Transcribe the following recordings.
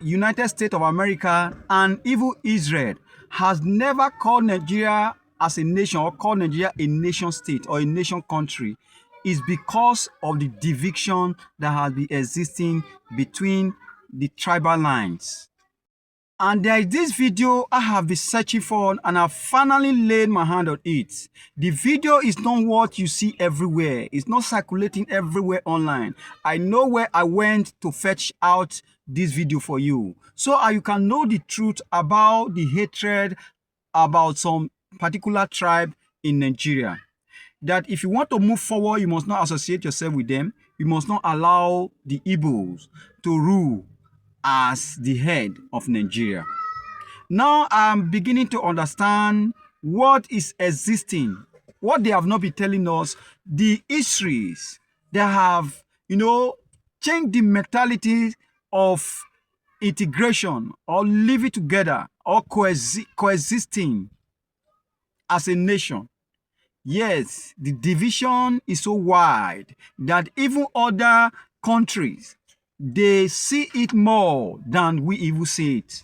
United States of America and even Israel has never called Nigeria as a nation or called Nigeria a nation state or a nation country is because of the division that has been existing between the tribal lines. And there is this video I have been searching for and I finally laid my hand on it. The video is not what you see everywhere. It's not circulating everywhere online. I know where I went to fetch out this video for you. So you can know the truth about the hatred about some particular tribe in Nigeria. That if you want to move forward, you must not associate yourself with them. You must not allow the Igbos to rule as the head of Nigeria. Now I'm beginning to understand what is existing, what they have not been telling us, the histories that have, changed the mentality of integration or living together or coexisting as a nation. Yes, the division is so wide that even other countries, they see it more than we even see it.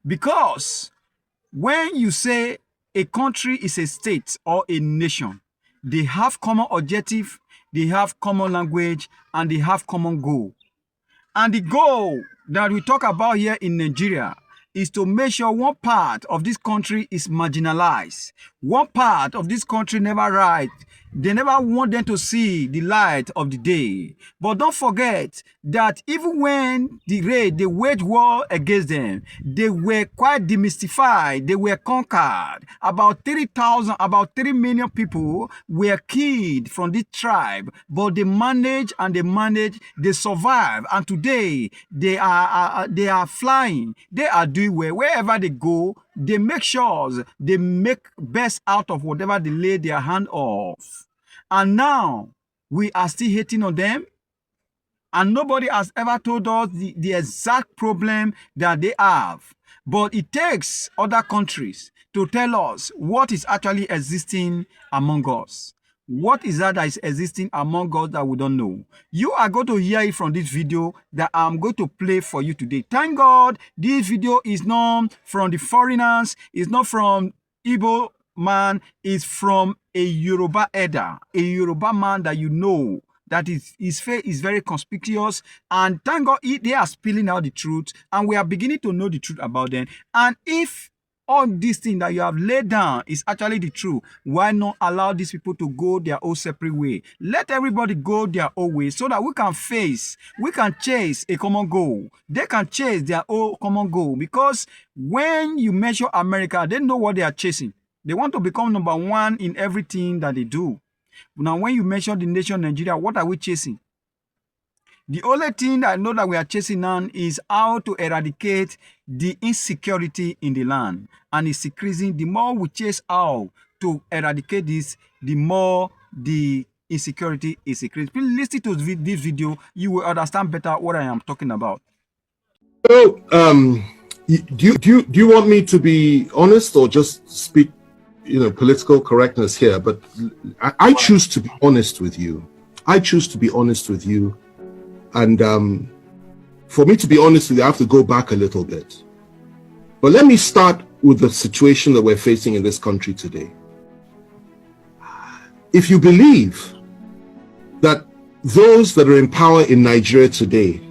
Because when you say a country is a state or a nation, they have common objective, they have common language, and they have common goal. And the goal that we talk about here in Nigeria is to make sure one part of this country is marginalized. One part of this country never rise. They never want them to see the light of the day. But don't forget that even when they waged war against them, they were quite demystified. They were conquered. About 3 million people were killed from this tribe. But they managed, they survived. And today, they are flying. They are doing well. Wherever they go, they make sure they make best out of whatever they lay their hand off. And now we are still hating on them. And nobody has ever told us the exact problem that they have. But it takes other countries to tell us what is actually existing among us. What is that is existing among us that we don't know? You are going to hear it from this video that I'm going to play for you today. Thank God this video is not from the foreigners, it's not from Igbo man, is from a Yoruba elder, a Yoruba man that you know, that his face is very conspicuous, and thank God they are spilling out the truth, and we are beginning to know the truth about them. And if all these things that you have laid down is actually the truth, why not allow these people to go their own separate way? Let everybody go their own way so that we can chase a common goal. They can chase their own common goal, because when you measure America, they know what they are chasing. They want to become number one in everything that they do. Now, when you measure the nation Nigeria, what are we chasing? The only thing that I know that we are chasing now is how to eradicate the insecurity in the land. And it's increasing. The more we chase how to eradicate this, the more the insecurity is increasing. Please listen to this video. You will understand better what I am talking about. So, do you want me to be honest or just speak, political correctness here? But I choose to be honest with you. I choose to be honest with you. And for me to be honest with you, I have to go back a little bit. But let me start with the situation that we're facing in this country today. If you believe that those that are in power in Nigeria today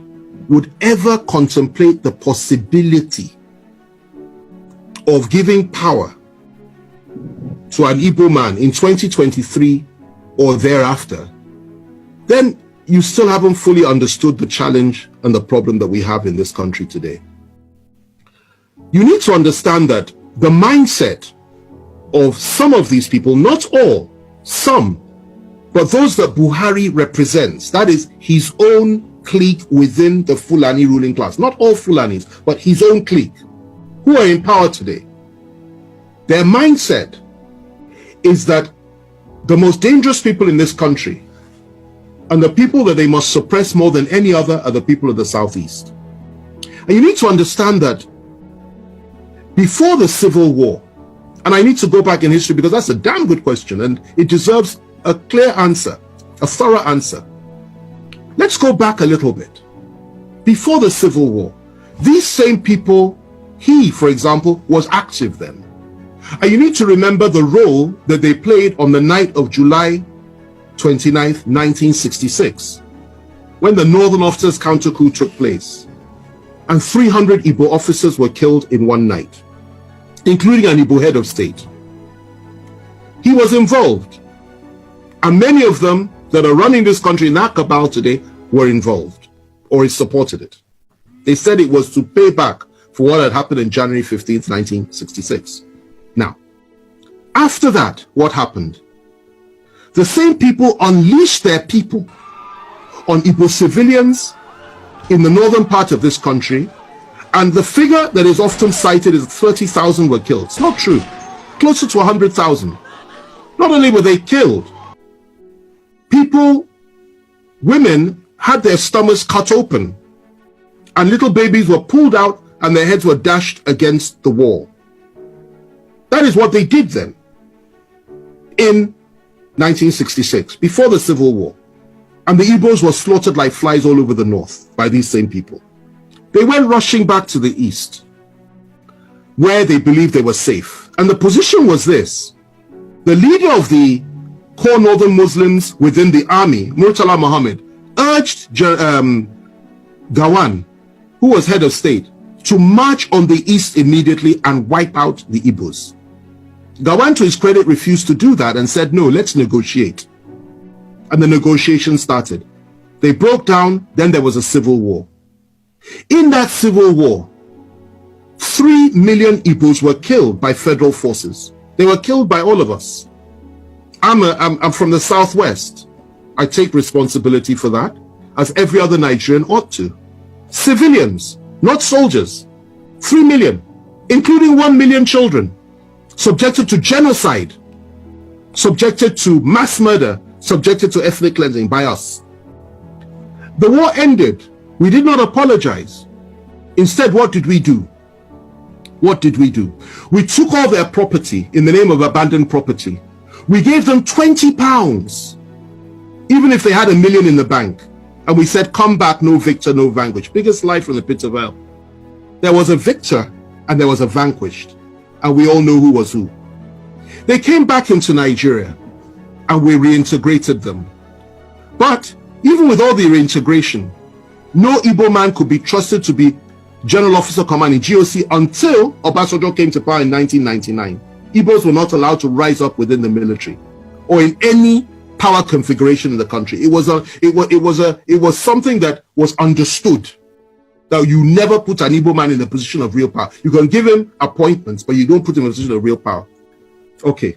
would ever contemplate the possibility of giving power to an Igbo man in 2023 or thereafter, then you still haven't fully understood the challenge and the problem that we have in this country today. You need to understand that the mindset of some of these people, not all, some, but those that Buhari represents, that is his own clique within the Fulani ruling class, not all Fulanis, but his own clique, who are in power today. Their mindset is that the most dangerous people in this country and the people that they must suppress more than any other are the people of the Southeast. And you need to understand that before the Civil War, and I need to go back in history because that's a damn good question and it deserves a clear answer, a thorough answer. Let's go back a little bit. Before the Civil War, These same people, he, for example, was active then. And you need to remember the role that they played on the night of July 29th, 1966, when the Northern Officers counter coup took place. And 300 Igbo officers were killed in one night, including an Igbo head of state. He was involved. And many of them that are running this country in that cabal today were involved, or he supported it. They said it was to pay back for what had happened in January 15th, 1966. Now, after that, what happened? The same people unleashed their people on Igbo civilians in the northern part of this country, and the figure that is often cited is 30,000 were killed. It's not true. Closer to 100,000. Not only were they killed, people, women had their stomachs cut open, and little babies were pulled out and their heads were dashed against the wall. That is what they did then in 1966, before the Civil War. And the Igbos were slaughtered like flies all over the north by these same people. They went rushing back to the east, where they believed they were safe. And the position was this: the leader of the core northern Muslims within the army, Murtala Muhammad, urged Gawan, who was head of state, to march on the east immediately and wipe out the Igbos. Gawan, to his credit, refused to do that and said, no, let's negotiate. And the negotiations started. They broke down, then there was a civil war. In that civil war, 3 million Igbos were killed by federal forces. They were killed by all of us. I'm from the southwest. I take responsibility for that, as every other Nigerian ought to. Civilians, not soldiers. 3 million, including 1 million children, subjected to genocide, subjected to mass murder, subjected to ethnic cleansing by us. The war ended. We did not apologize. Instead, what did we do? What did we do? We took all their property in the name of abandoned property. We gave them £20, even if they had $1 million in the bank. And we said, come back, no victor, no vanquished. Biggest lie from the pit of hell. There was a victor and there was a vanquished. And we all know who was who. They came back into Nigeria and we reintegrated them. But even with all the reintegration, no Igbo man could be trusted to be General Officer Commanding GOC until Obasanjo came to power in 1999. Igbos were not allowed to rise up within the military or in any power configuration in the country. It was something that was understood, that you never put an Igbo man in a position of real power. You can give him appointments, but you don't put him in a position of real power. Okay.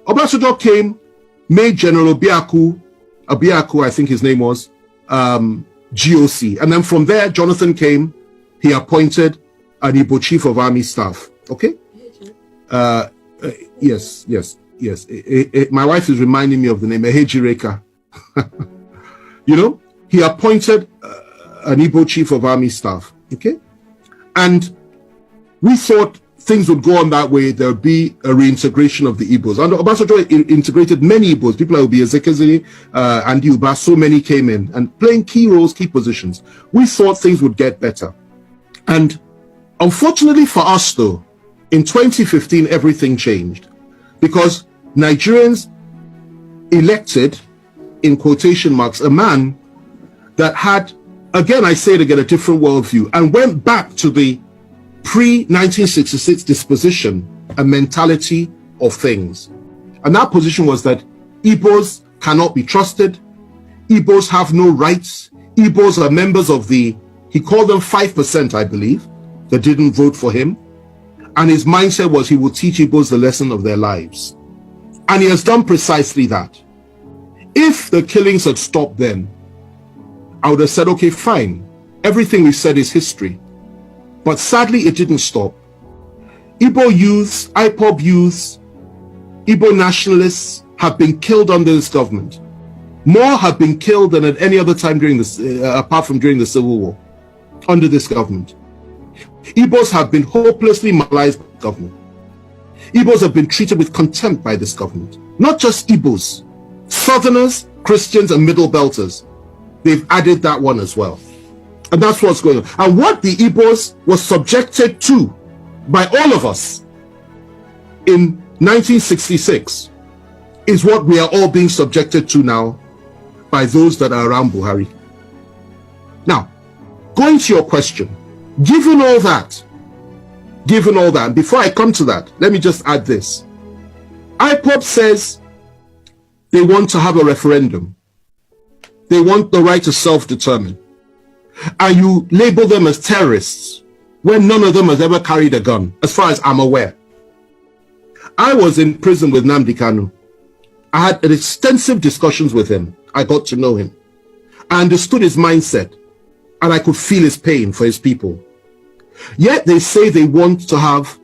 Obasanjo came, made General Obiaku, I think his name was, GOC. And then from there, Jonathan came, he appointed an Igbo chief of army staff. Okay? Yes. My wife is reminding me of the name, Ehejireka. You know, he appointed an Igbo chief of army staff. Okay? And we thought things would go on that way. There would be a reintegration of the Igbos. And Obasanjo integrated many Igbos. People like Obi Ezekezi, and Uba, so many came in and playing key roles, key positions. We thought things would get better. And unfortunately for us though, in 2015, everything changed because Nigerians elected, in quotation marks, a man that had, again, I say it again, a different worldview and went back to the pre-1966 disposition and mentality of things. And that position was that Igbos cannot be trusted. Igbos have no rights. Igbos are members of the, he called them 5%, I believe, that didn't vote for him. And his mindset was he will teach Igbos the lesson of their lives. And he has done precisely that. If the killings had stopped then, I would have said, okay, fine. Everything we said is history. But sadly, it didn't stop. Igbo youths, IPOB youths, Igbo nationalists have been killed under this government. More have been killed than at any other time during this, apart from during the Civil War, under this government. Igbos have been hopelessly marginalized by the government. Igbos have been treated with contempt by this government. Not just Igbos, Southerners, Christians, and Middle Belters. They've added that one as well. And that's what's going on. And what the Igbos was subjected to by all of us in 1966 is what we are all being subjected to now by those that are around Buhari. Now, going to your question, given all that, before I come to that, let me just add this. IPOB says they want to have a referendum. They want the right to self-determine. And you label them as terrorists when none of them has ever carried a gun, as far as I'm aware. I was in prison with Nnamdi Kanu. I had extensive discussions with him. I got to know him. I understood his mindset, and I could feel his pain for his people. Yet they say they want to have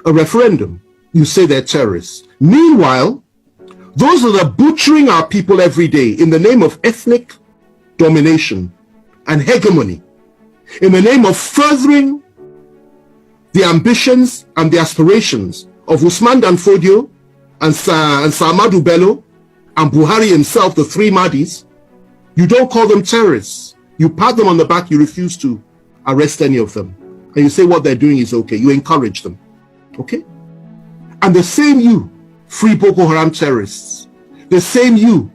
a referendum. You say they're terrorists. Meanwhile, those that are butchering our people every day in the name of ethnic domination and hegemony, in the name of furthering the ambitions and the aspirations of Usman Dan Fodio and Samadu Bello and Buhari himself, the three Mahdis, you don't call them terrorists. You pat them on the back, you refuse to arrest any of them. And you say what they're doing is okay. You encourage them. Okay? And the same you, free Boko Haram terrorists, the same you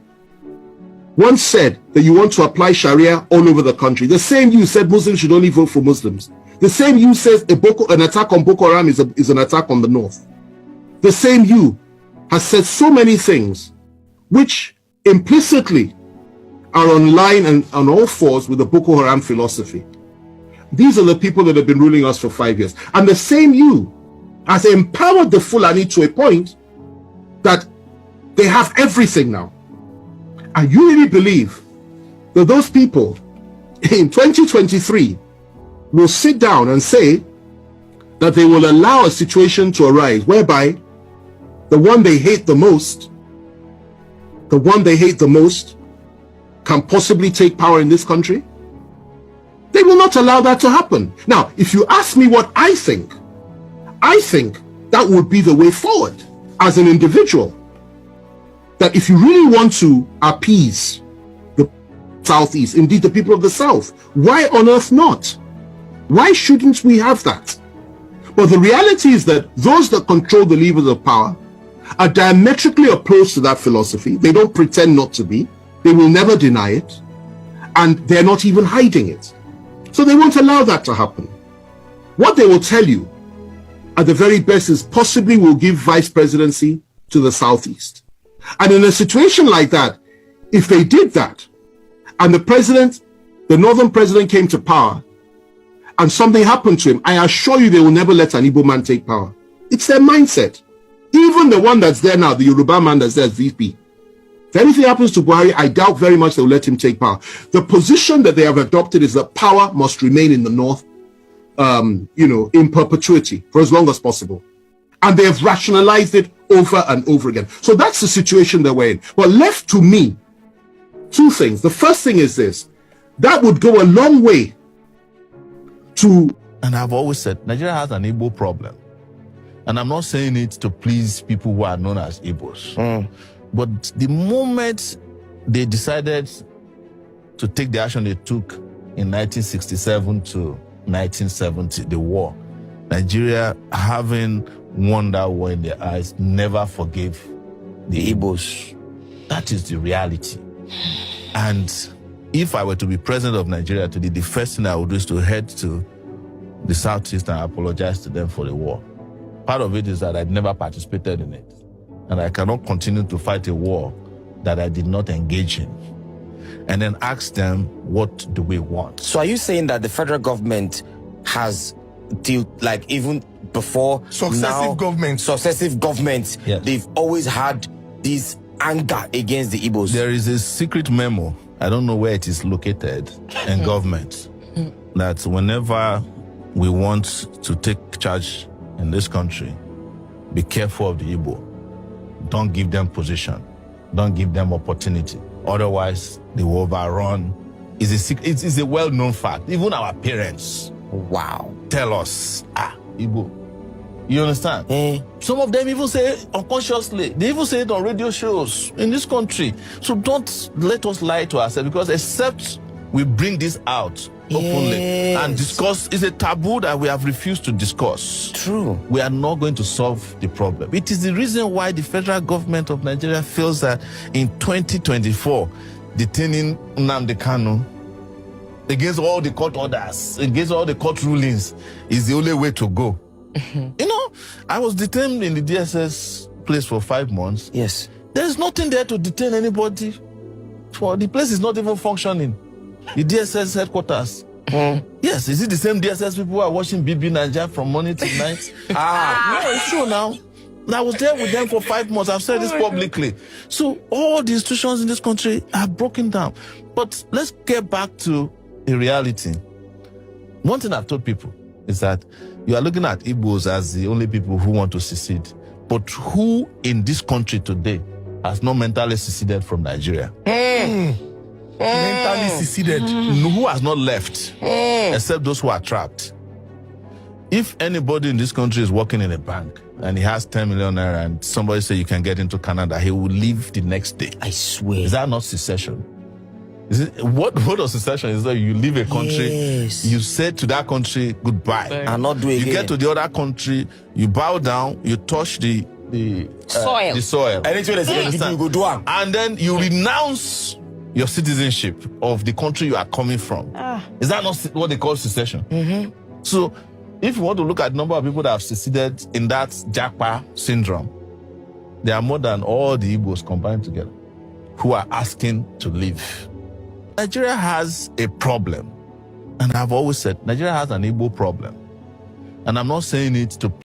once said that you want to apply Sharia all over the country. The same you said Muslims should only vote for Muslims. The same you says an attack on Boko Haram is an attack on the North. The same you has said so many things which implicitly are on line and on all fours with the Boko Haram philosophy. These are the people that have been ruling us for 5 years. And the same you has empowered the Fulani to a point that they have everything now. And you really believe that those people in 2023 will sit down and say that they will allow a situation to arise whereby the one they hate the most can possibly take power in this country? They will not allow that to happen. Now, if you ask me what I think that would be the way forward as an individual. That if you really want to appease the Southeast, indeed the people of the South, why on earth not? Why shouldn't we have that? But the reality is that those that control the levers of power are diametrically opposed to that philosophy. They don't pretend not to be. They will never deny it. And they're not even hiding it. So they won't allow that to happen. What they will tell you at the very best is possibly will give vice presidency to the Southeast. And in a situation like that, if they did that, and the northern president came to power, and something happened to him, I assure you they will never let an Igbo man take power. It's their mindset. Even the one that's there now, the Yoruba man that's there as VP. If anything happens to Buhari, I doubt very much they will let him take power. The position that they have adopted is that power must remain in the north, in perpetuity for as long as possible. And they have rationalized it over and over again. So that's the situation that we're in. But left to me, two things. The first thing is this. That would go a long way to... And I've always said, Nigeria has an Igbo problem. And I'm not saying it to please people who are known as Igbos. But the moment they decided to take the action they took in 1967 to 1970, the war, Nigeria, having won that war in their eyes, never forgave the Igbos. That is the reality. And if I were to be president of Nigeria today, the first thing I would do is to head to the Southeast and apologize to them for the war. Part of it is that I'd never participated in it. And I cannot continue to fight a war that I did not engage in. And then ask them, what do we want? So are you saying that the federal government has, even before successive governments, yes, they've always had this anger against the Igbos? There is a secret memo, I don't know where it is located, in government, that whenever we want to take charge in this country, be careful of the Igbo. Don't give them position. Don't give them opportunity. Otherwise, they will overrun. It's a well-known fact. Even our parents, tell us, Igbo. You understand? Some of them even say it unconsciously. They even say it on radio shows in this country. So don't let us lie to ourselves, because except we bring this out, openly Yes. and discuss. It's a taboo that we have refused to discuss. True. We are not going to solve the problem. It is the reason why the federal government of Nigeria feels that in 2024, detaining Nnamdi Kanu against all the court orders, against all the court rulings, is the only way to go. You know, I was detained in the DSS place for 5 months. Yes. There's nothing there to detain anybody. For the place is not even functioning. The DSS headquarters. Yes, is it the same DSS people who are watching BB Nigeria from morning to night? No, it's true now. I was there with them for 5 months. I've said this publicly. So all the institutions in this country are broken down. But let's get back to a reality. One thing I've told people is that you are looking at Igbos as the only people who want to secede. But who in this country today has not mentally seceded from Nigeria? Mentally seceded. Who has not left, except those who are trapped? If anybody in this country is working in a bank and he has 10 million naira and somebody say you can get into Canada, he will leave the next day. I swear. Is that not secession? Is it what of secession is that you leave a country, Yes. you say to that country goodbye, And not do it you again. get to the other country, you bow down, you touch the Soil. the soil, Anything they say, you go do am. and then you renounce your citizenship of the country you are coming from. Is that not what they call secession? So, if you want to look at the number of people that have seceded in that Japa syndrome, there are more than all the Igbos combined together who are asking to leave. Nigeria has a problem. And I've always said, Nigeria has an Igbo problem. And I'm not saying it to